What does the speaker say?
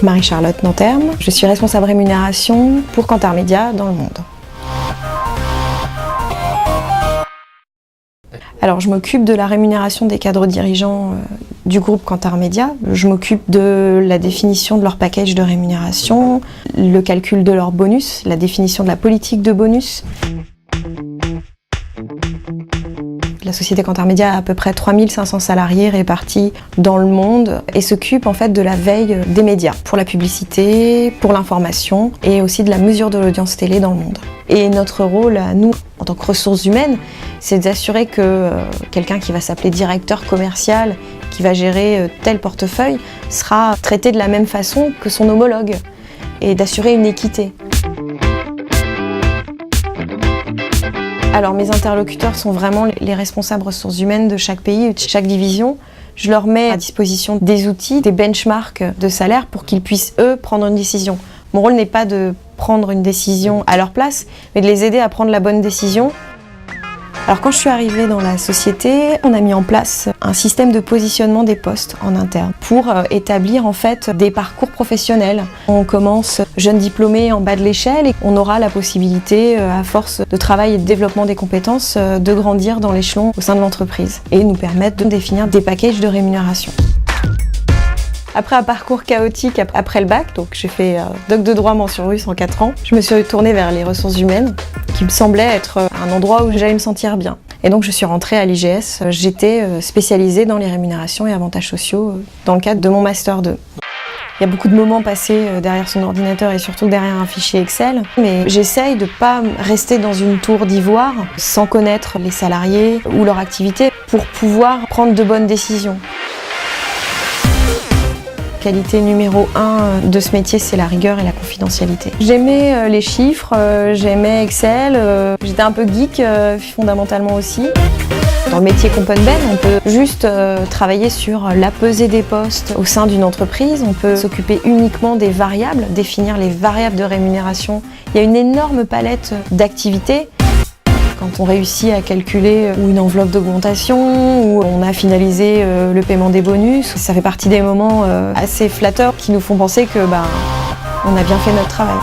Marie-Charlotte Nanterme, je suis responsable rémunération pour Kantar Media dans le monde. Alors, je m'occupe de la rémunération des cadres dirigeants du groupe Kantar Media. Je m'occupe de la définition de leur package de rémunération, le calcul de leur bonus, la définition de la politique de bonus. La société Kantar Media a à peu près 3500 salariés répartis dans le monde et s'occupe en fait de la veille des médias, pour la publicité, pour l'information et aussi de la mesure de l'audience télé dans le monde. Et notre rôle à nous, en tant que ressources humaines, c'est d'assurer que quelqu'un qui va s'appeler directeur commercial, qui va gérer tel portefeuille, sera traité de la même façon que son homologue et d'assurer une équité. Alors mes interlocuteurs sont vraiment les responsables ressources humaines de chaque pays, de chaque division. Je leur mets à disposition des outils, des benchmarks de salaire pour qu'ils puissent, eux, prendre une décision. Mon rôle n'est pas de prendre une décision à leur place, mais de les aider à prendre la bonne décision. Alors quand je suis arrivée dans la société, on a mis en place un système de positionnement des postes en interne pour établir en fait des parcours professionnels. On commence jeune diplômé en bas de l'échelle et on aura la possibilité, à force de travail et de développement des compétences, de grandir dans l'échelon au sein de l'entreprise et nous permettre de définir des packages de rémunération. Après un parcours chaotique après le bac, donc j'ai fait doc de droit mention russe en 4 ans, je me suis tournée vers les ressources humaines, qui me semblait être un endroit où j'allais me sentir bien. Et donc je suis rentrée à l'IGS, j'étais spécialisée dans les rémunérations et avantages sociaux dans le cadre de mon Master 2. Il y a beaucoup de moments passés derrière son ordinateur et surtout derrière un fichier Excel, mais j'essaye de ne pas rester dans une tour d'ivoire sans connaître les salariés ou leur activité pour pouvoir prendre de bonnes décisions. Qualité numéro 1 de ce métier, c'est la rigueur et la confidentialité. J'aimais les chiffres, j'aimais Excel, j'étais un peu geek fondamentalement aussi. Dans le métier Compenben, on peut juste travailler sur la pesée des postes au sein d'une entreprise, on peut s'occuper uniquement des variables, définir les variables de rémunération. Il y a une énorme palette d'activités. Quand on réussit à calculer une enveloppe d'augmentation ou on a finalisé le paiement des bonus, ça fait partie des moments assez flatteurs qui nous font penser que on a bien fait notre travail.